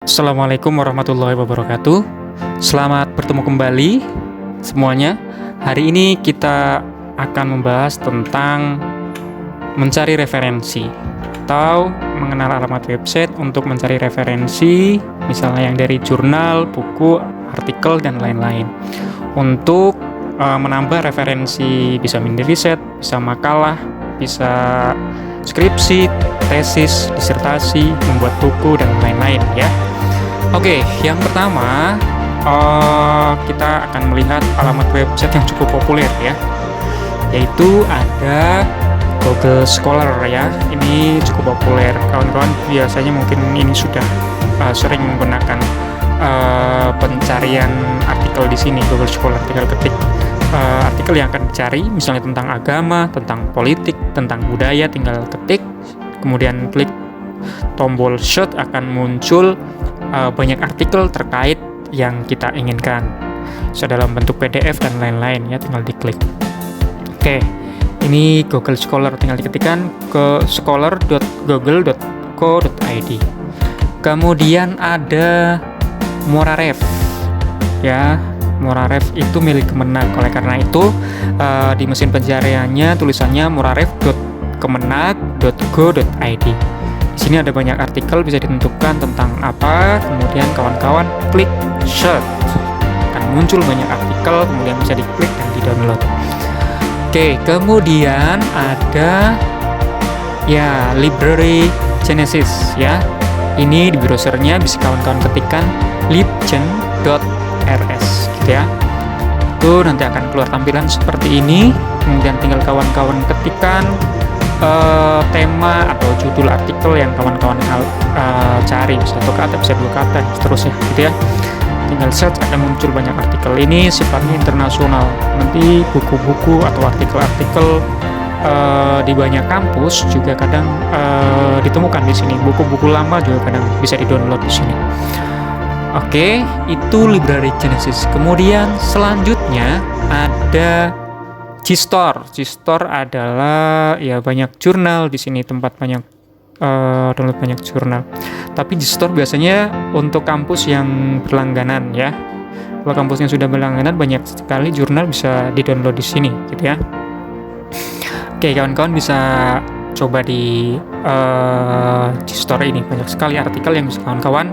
Assalamualaikum warahmatullahi wabarakatuh. Selamat bertemu kembali semuanya. Hari ini kita akan membahas tentang mencari referensi atau mengenal alamat website untuk mencari referensi, misalnya yang dari jurnal, buku, artikel, dan lain-lain. Untuk menambah referensi, bisa mini riset, bisa makalah, bisa skripsi, tesis, disertasi, membuat buku, dan lain-lain ya. Oke, yang pertama kita akan melihat alamat website yang cukup populer ya, yaitu ada Google Scholar ya. Ini cukup populer. Kawan-kawan biasanya mungkin ini sudah sering menggunakan pencarian artikel di sini. Google Scholar, tinggal ketik artikel yang akan dicari, misalnya tentang agama, tentang politik, tentang budaya, tinggal ketik, kemudian klik tombol search, akan muncul banyak artikel terkait yang kita inginkan, bisa dalam bentuk PDF dan lain-lain ya, tinggal diklik. Oke, ini Google Scholar, tinggal diketikkan ke scholar.google.co.id. Kemudian ada Moraref ya. Moraref itu milik Kemenag, oleh karena itu di mesin pencariannya tulisannya moraref.kemenag.go.id. Di sini ada banyak artikel, bisa ditentukan tentang apa, kemudian kawan-kawan klik search, akan muncul banyak artikel, kemudian bisa diklik dan di-download. Oke, kemudian ada ya Library Genesis ya. Ini di browsernya bisa kawan-kawan ketikkan libgen.rs gitu ya. Itu nanti akan keluar tampilan seperti ini, kemudian tinggal kawan-kawan ketikkan tema atau judul artikel yang kawan-kawan cari, bisa satu kata, bisa dua kata, seterusnya gitu ya. Tinggal search, akan muncul banyak artikel. Ini sifatnya internasional. Nanti buku-buku atau artikel-artikel di banyak kampus juga kadang ditemukan di sini. Buku-buku lama juga kadang bisa di-download di sini. Oke, itu Library Genesis. Kemudian selanjutnya ada Gstore. Gstore adalah ya banyak jurnal di sini, tempat banyak download banyak jurnal. Tapi Gstore biasanya untuk kampus yang berlangganan ya. Kalau kampusnya sudah berlangganan, banyak sekali jurnal bisa di-download di sini gitu ya. Oke, kawan-kawan bisa coba di Gstore ini, banyak sekali artikel yang bisa kawan-kawan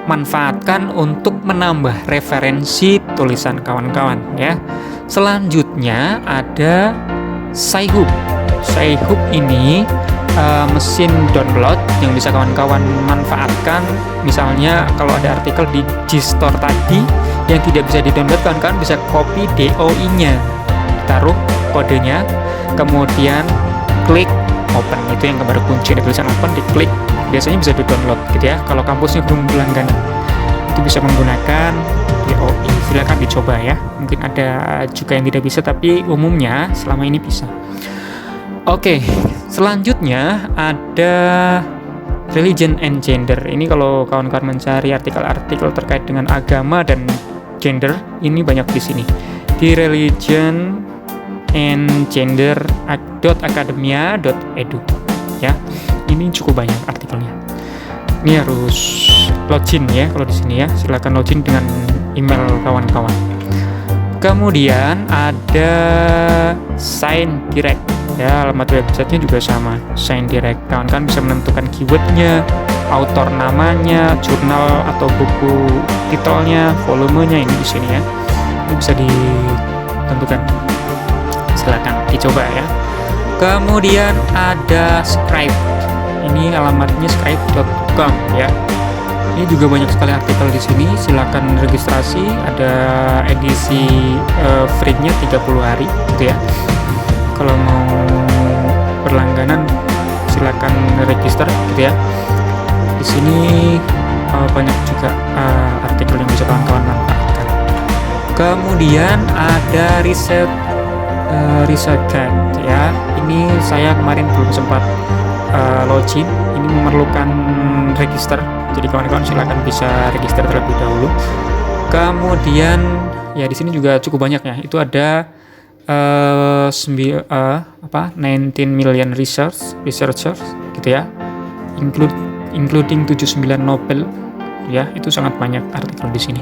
manfaatkan untuk menambah referensi tulisan kawan-kawan ya. Selanjutnya ada Sci-Hub. Sci-Hub ini mesin download yang bisa kawan-kawan manfaatkan. Misalnya kalau ada artikel di Gstore tadi yang tidak bisa di-download, kawan-kawan bisa copy DOI-nya, taruh kodenya, kemudian klik open, itu yang gambar kunci ada tulisan open, diklik, biasanya bisa di-download gitu ya. Kalau kampusnya belum berlangganan, itu bisa menggunakan DOI. Silakan dicoba ya. Mungkin ada juga yang tidak bisa, tapi umumnya selama ini bisa. Oke, selanjutnya ada Religion and Gender. Ini kalau kawan-kawan mencari artikel-artikel terkait dengan agama dan gender, ini banyak di sini. Di Religion and Gender.academia.edu ya. Ini cukup banyak artikelnya. Ini harus login ya kalau di sini ya. Silakan login dengan email kawan-kawan. Kemudian ada Sign Direct ya, alamat websitenya juga sama, Sign Direct. Kawan-kawan bisa menentukan keywordnya, author namanya, jurnal atau buku titelnya, volumenya, ini di sini ya. Ini bisa ditentukan. Silakan dicoba ya. Kemudian ada Scribe. Ini alamatnya scribe.com ya. Ini juga banyak sekali artikel di sini. Silakan registrasi, ada edisi free-nya 30 hari gitu ya. Kalau mau berlangganan silakan register gitu ya. Di sini banyak juga artikel yang bisa kawan-kawan manfaatkan. Kemudian ada ResearchGate ya. Ini saya kemarin belum sempat login. Ini memerlukan register, jadi kawan-kawan silakan bisa register terlebih dahulu. Kemudian ya di sini juga cukup banyak ya. Itu ada 19 million researchers gitu ya, including 79 Nobel ya, itu sangat banyak artikel di sini.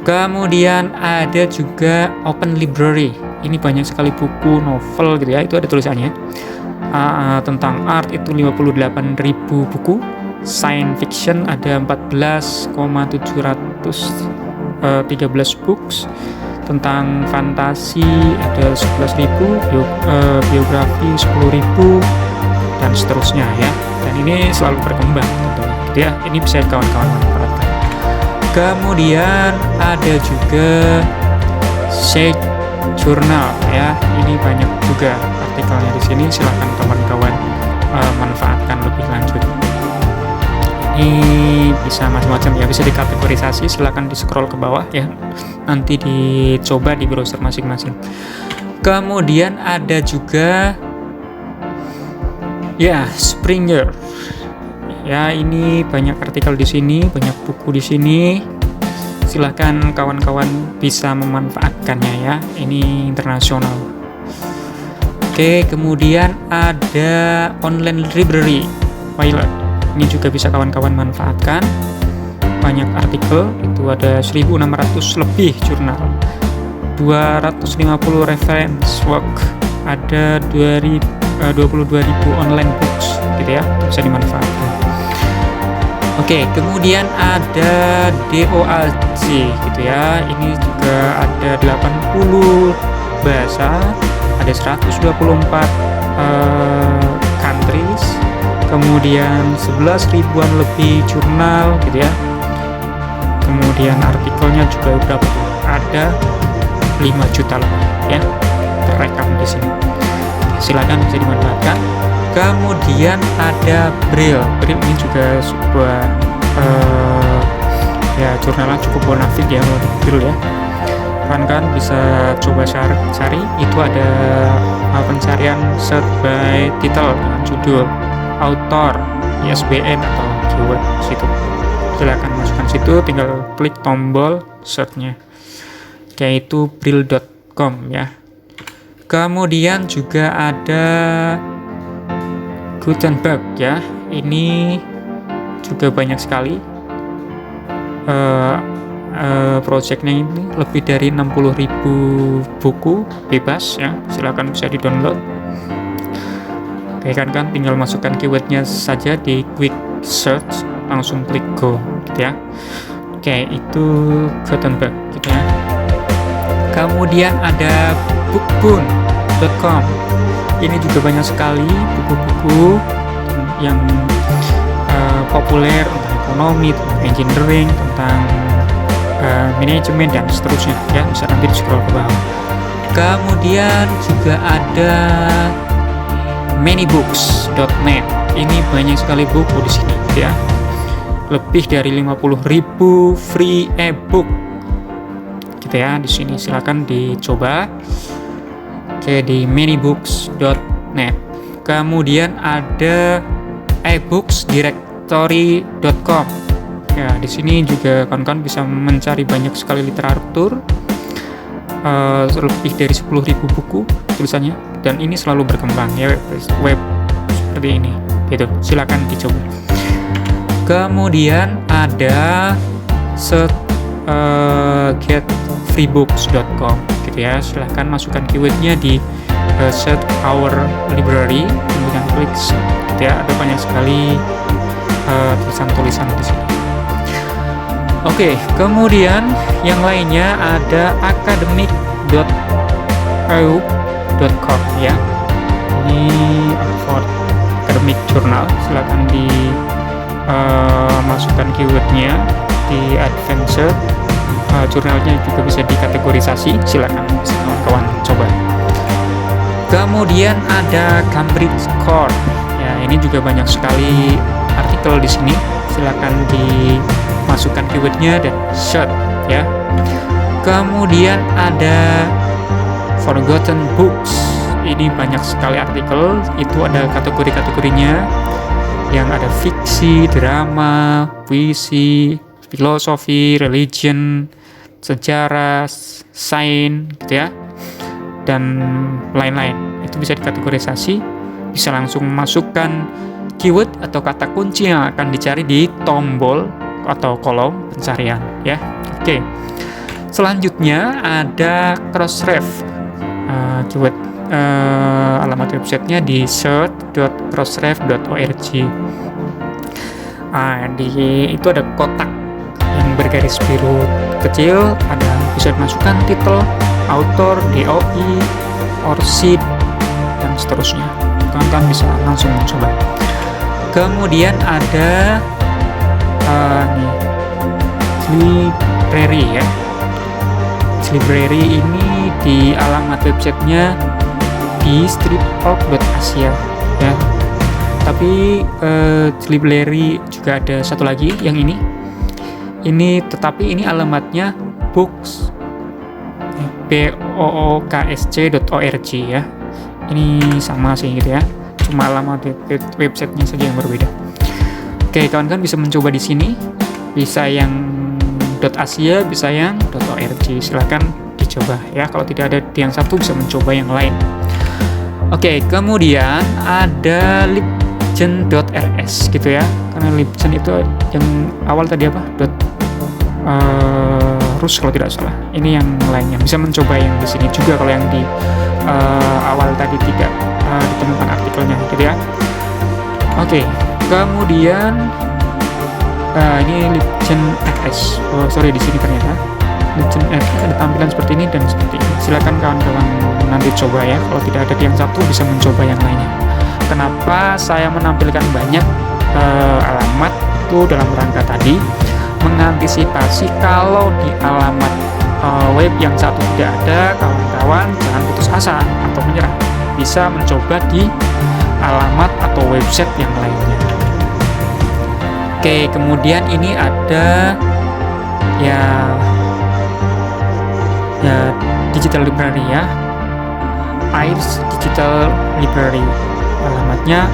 Kemudian ada juga Open Library. Ini banyak sekali buku, novel gitu ya, itu ada tulisannya. Tentang art itu 58.000 buku. Science fiction ada 14,713 books. Tentang fantasi ada 11.000, biografi 10.000 dan seterusnya ya. Dan ini selalu berkembang tentunya. Gitu ya, ini bisa kawan-kawan manfaatkan. Kemudian ada juga Sage Journal ya. Ini banyak juga artikelnya di sini. Silakan kawan-kawan manfaatkan lebih lanjut. Ini bisa macam-macam ya, bisa dikategorisasi. Silakan di scroll ke bawah ya. Nanti dicoba di browser masing-masing. Kemudian ada juga ya Springer. Ya, ini banyak artikel di sini, banyak buku di sini. Silahkan kawan-kawan bisa memanfaatkannya ya. Ini internasional. Oke, kemudian ada online library Pilot. Ini juga bisa kawan-kawan manfaatkan. Banyak artikel, itu ada 1.600 lebih jurnal, 250 reference work, ada 22.000 online books gitu ya, bisa dimanfaatkan. Oke, kemudian ada DOAJ gitu ya. Ini juga ada 80 bahasa, ada 124 countries, kemudian 11 ribuan lebih jurnal gitu ya. Kemudian artikelnya juga berapa tuh? Ada 5 juta lebih ya, terekam di sini. Silakan bisa dimanfaatkan. Kemudian ada Braille. Braille ini juga sebuah ya jurnalnya cukup bonafit ya kalau di Braille ya. Kan bisa coba cari, itu ada pencarian search by title dengan judul, author, ISBN atau keyword situ. Silakan masukkan situ, tinggal klik tombol search-nya. Yaitu braille.com ya. Kemudian juga ada Gutenberg ya. Ini juga banyak sekali projectnya, ini lebih dari 60.000 buku bebas ya. Silakan bisa di-download. Oke kan tinggal masukkan keywordnya saja di quick search, langsung klik go gitu ya. Oke, itu Gutenberg gitu ya. Kemudian ada bookboon.com. Ini juga banyak sekali buku-buku yang populer tentang ekonomi, tentang engineering, tentang manajemen dan seterusnya ya. Bisa nanti di scroll ke bawah. Kemudian juga ada manybooks.net. Ini banyak sekali buku di sini ya. Lebih dari 50.000 free ebook gitu ya di sini. Silakan dicoba. Oke, di manybooks.net. Kemudian ada ebooksdirectory.com. Ya, di sini juga kawan-kawan bisa mencari banyak sekali literatur, lebih dari 10.000 buku tulisannya, dan ini selalu berkembang ya, web seperti ini gitu. Silakan dicoba. Kemudian ada getfreebooks.com gitu ya. Silahkan masukkan keywordnya di search our library, kemudian klik gitu ya. Ada banyak sekali tulisan-tulisan di sini. Oke, kemudian yang lainnya ada academic.eu.com ya. Ini Oxford Academic Journal. Silahkan di masukkan keywordnya di advanced. Jurnalnya juga bisa dikategorisasi. Silakan bisa kawan-kawan coba. Kemudian ada Cambridge Core. Ya, ini juga banyak sekali artikel di sini. Silakan dimasukkan keywordnya dan search ya. Kemudian ada Forgotten Books. Ini banyak sekali artikel. Itu ada kategori-kategorinya, yang ada fiksi, drama, puisi, filosofi, religion, sejarah, sains gitu ya, dan lain-lain. Itu bisa dikategorisasi. Bisa langsung masukkan keyword atau kata kunci yang akan dicari di tombol atau kolom pencarian ya. Oke. Selanjutnya ada Crossref. Keyword alamat websitenya di search.crossref.org. Itu ada kotak yang bergaris biru kecil, ada bisa dimasukkan titel, author, DOI, ORCID, dan seterusnya. Kalian bisa langsung mencoba. Kemudian ada library ya. Library ini di alamat websitenya di striptalk.asia ya. Tapi library juga ada satu lagi yang ini tetapi ini alamatnya booksc.org ya. Ini sama sih gitu ya, cuma alamat websitenya saja yang berbeda. Oke, kawan-kawan bisa mencoba di sini, bisa yang .asia, bisa yang .org. Silahkan dicoba ya. Kalau tidak ada di yang satu, bisa mencoba yang lain. Oke, kemudian ada libgen.rs gitu ya. Karena libgen itu yang awal tadi apa? Rus kalau tidak salah. Ini yang lainnya. Bisa mencoba yang di sini juga kalau yang di awal tadi tidak ditemukan artikelnya gitu ya. Oke, kemudian ini libgen.rs. Di sini ternyata libgen.rs ada tampilan seperti ini dan seperti ini. Silakan kawan-kawan nanti coba ya. Kalau tidak ada di yang satu, bisa mencoba yang lainnya. Kenapa saya menampilkan banyak alamat itu dalam rangka tadi mengantisipasi kalau di alamat web yang satu tidak ada, kawan-kawan jangan putus asa atau menyerah. Bisa mencoba di alamat atau website yang lainnya. Oke, kemudian ini ada ya digital library ya, AIRS Digital Library, alamatnya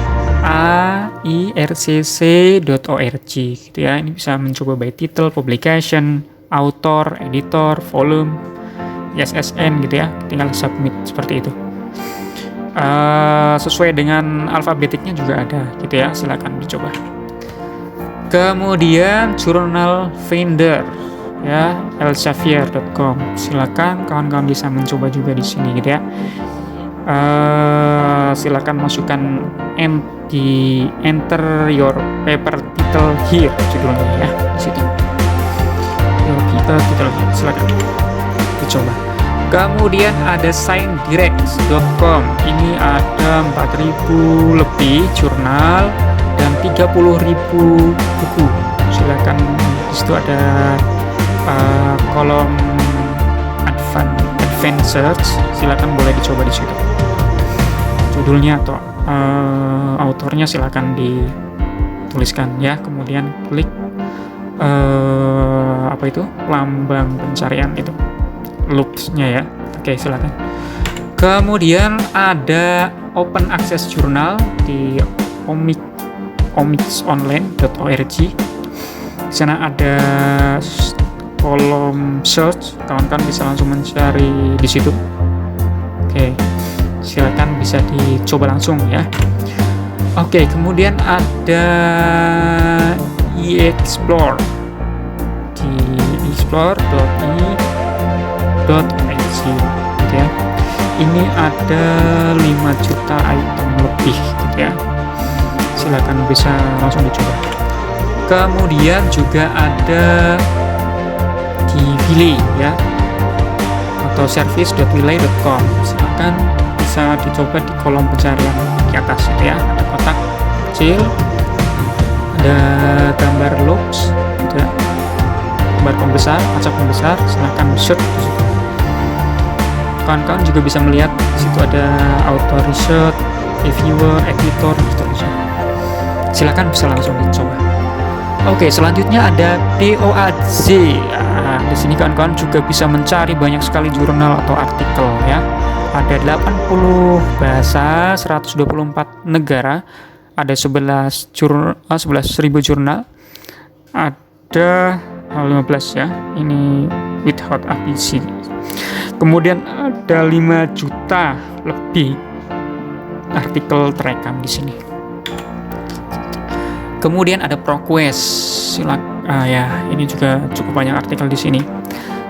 aircc.org gitu ya. Ini bisa mencoba by title, publication, author, editor, volume, ISSN gitu ya, tinggal submit seperti itu. Sesuai dengan alfabetiknya juga ada gitu ya, silakan dicoba. Kemudian jurnal vendor ya, elsevier.com. Silakan kawan-kawan bisa mencoba juga di sini gitu ya. Silakan masukkan enter your paper title here judulnya ya di situ. Your paper title here, silakan dicoba. Kemudian ada signdirect.com. Ini ada 4.000 lebih jurnal dan 30.000 buku. Silakan di situ ada kolom advanced search. Silakan boleh dicoba di situ. Judulnya atau autornya silakan dituliskan ya. Kemudian klik lambang pencarian itu, loops-nya ya. Oke, silakan. Kemudian ada open access jurnal di omicsonline.org. Di sana ada kolom search, kawan-kawan bisa langsung mencari di situ. Oke, silakan bisa dicoba langsung ya. Oke, kemudian ada eExplore di explore.i.org gitu ya. Ini ada 5 juta item lebih gitu ya. Silakan bisa langsung dicoba. Kemudian juga ada di Wiley ya, atau service.wiley.com. Silakan bisa dicoba di kolom pencarian di atas itu ya. Ada kotak kecil, ada gambar logs gitu ya, gambar pembesar, kaca pembesar. Silakan search di situ. Kawan-kawan juga bisa melihat di situ ada author, research, reviewer, editor, seterusnya. Silakan bisa langsung dicoba. Oke, selanjutnya ada DOAZ. Di sini kawan-kawan juga bisa mencari banyak sekali jurnal atau artikel ya. Ada 80 bahasa, 124 negara, ada 11.000 jurnal, ada 15 ya. Ini without APC. Kemudian ada 5 juta lebih artikel terekam di sini. Kemudian ada ProQuest. Ya, ini juga cukup banyak artikel di sini.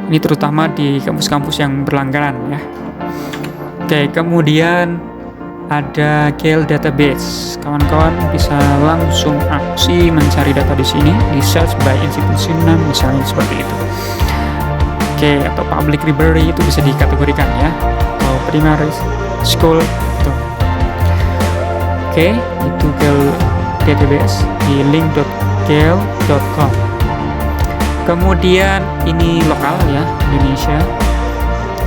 Ini terutama di kampus-kampus yang berlangganan ya. Oke, kemudian ada Gale Database. Kawan-kawan bisa langsung aksi mencari data di sini, di search by institution misalnya seperti itu. Oke, atau public library itu bisa dikategorikan ya, atau primary school itu. Oke, itu Gale Database di link.gale.com. Kemudian ini lokal ya, Indonesia.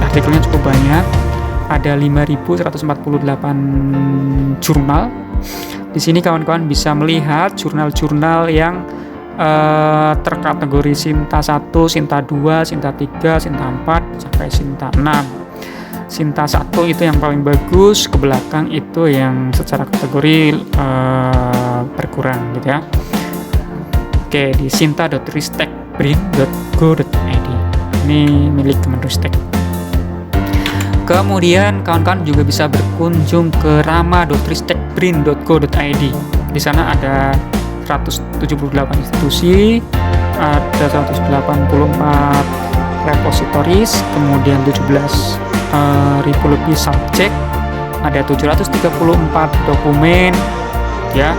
Artikelnya cukup banyak. Ada 5.148 jurnal. Di sini kawan-kawan bisa melihat jurnal-jurnal yang terkategori Sinta 1, Sinta 2, Sinta 3, Sinta 4 sampai Sinta 6. Sinta 1 itu yang paling bagus, ke belakang itu yang secara kategori berkurang gitu ya. Oke, di sinta.ristekbrin.go.id. Ini milik Kemenristek. Kemudian kawan-kawan juga bisa berkunjung ke rama.ristekbrin.go.id. Di sana ada 178 institusi, ada 184 repositories, kemudian 17.000 lebih subjek, ada 734 dokumen, ya.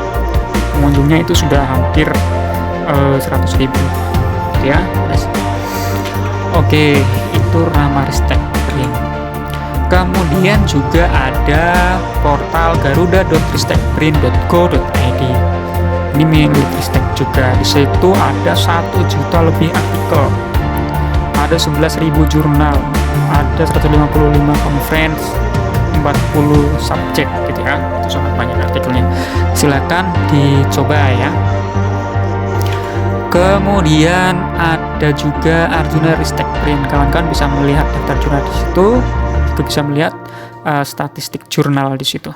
Pengunjungnya itu sudah hampir 100.000, ya. Oke, itu Rama Ristek Brin. Kemudian juga ada portal garuda.ristekbrin.go.id. Ini milik Ristek juga. Di situ ada 1 juta lebih artikel, ada 11.000 jurnal, ada 155 conference, 40 subjek gitu ya. Itu sangat banyak artikelnya. Silakan dicoba ya. Kemudian ada juga Arjuna Ristek Brin. Kawan-kawan bisa melihat daftar jurnal di situ. Bisa melihat statistik jurnal di situ.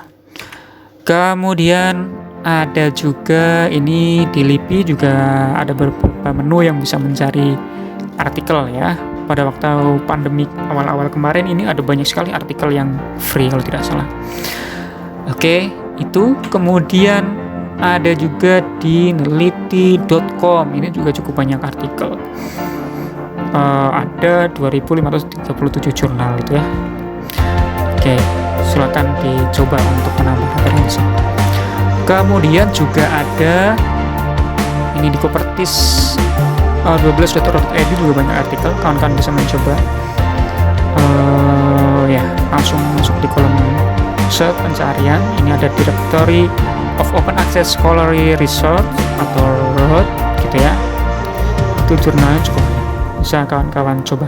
Kemudian ada juga ini di LIPI juga ada beberapa menu yang bisa mencari artikel ya. Pada waktu pandemi awal-awal kemarin ini ada banyak sekali artikel yang free kalau tidak salah. Oke, itu. Kemudian ada juga di neliti.com. Ini juga cukup banyak artikel. Ada 2.537 jurnal gitu ya. Oke, silakan dicoba untuk menambah referensi. Kemudian juga ada ini di Kopertis 12.org.id juga banyak artikel. Kawan-kawan bisa mencoba ya, langsung masuk di kolom search pencarian. Ini ada Directory of Open Access Scholarly Research atau ROT gitu ya. Itu jurnalnya cukup banyak. Bisa kawan-kawan coba.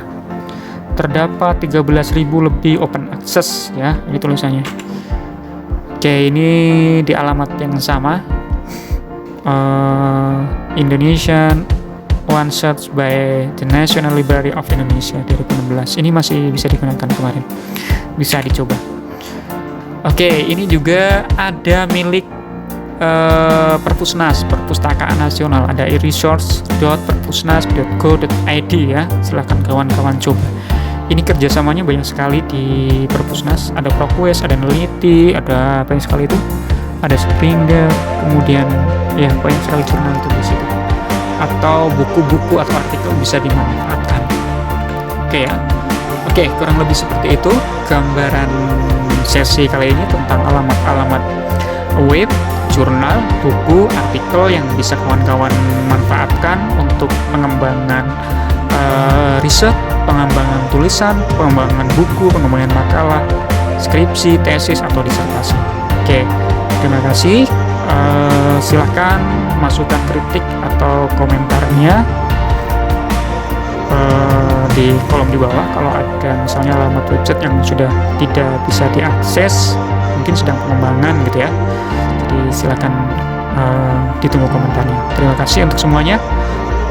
Terdapat 13.000 lebih open access ya, ini tulisannya. Oke, ini di alamat yang sama, Indonesian One Search by the National Library of Indonesia 2016. Ini masih bisa digunakan kemarin, bisa dicoba. Oke, ini juga ada milik Perpusnas, Perpustakaan Nasional, ada e-resource.perpusnas.go.id ya. Silahkan kawan-kawan coba. Ini kerjasamanya banyak sekali di Perpusnas. Ada ProQuest, ada Neliti, ada banyak sekali itu. Ada Springer, kemudian ya banyak sekali jurnal itu di situ. Atau buku-buku atau artikel bisa dimanfaatkan. Oke ya. Oke, kurang lebih seperti itu gambaran sesi kali ini tentang alamat-alamat web, jurnal, buku, artikel yang bisa kawan-kawan manfaatkan untuk pengembangan riset, pengembangan tulisan, pengembangan buku, pengembangan makalah, skripsi, tesis, atau disertasi. Oke, terima kasih. Silahkan masukkan kritik atau komentarnya di kolom di bawah. Kalau ada misalnya alamat website yang sudah tidak bisa diakses, mungkin sedang pengembangan gitu ya. Jadi silahkan ditunggu komentarnya. Terima kasih untuk semuanya.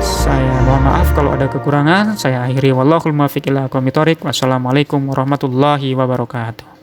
Saya mohon maaf kalau ada kekurangan. Saya akhiri, wallahul muwaffiq ila aqwamit thoriq. Wassalamualaikum warahmatullahi wabarakatuh.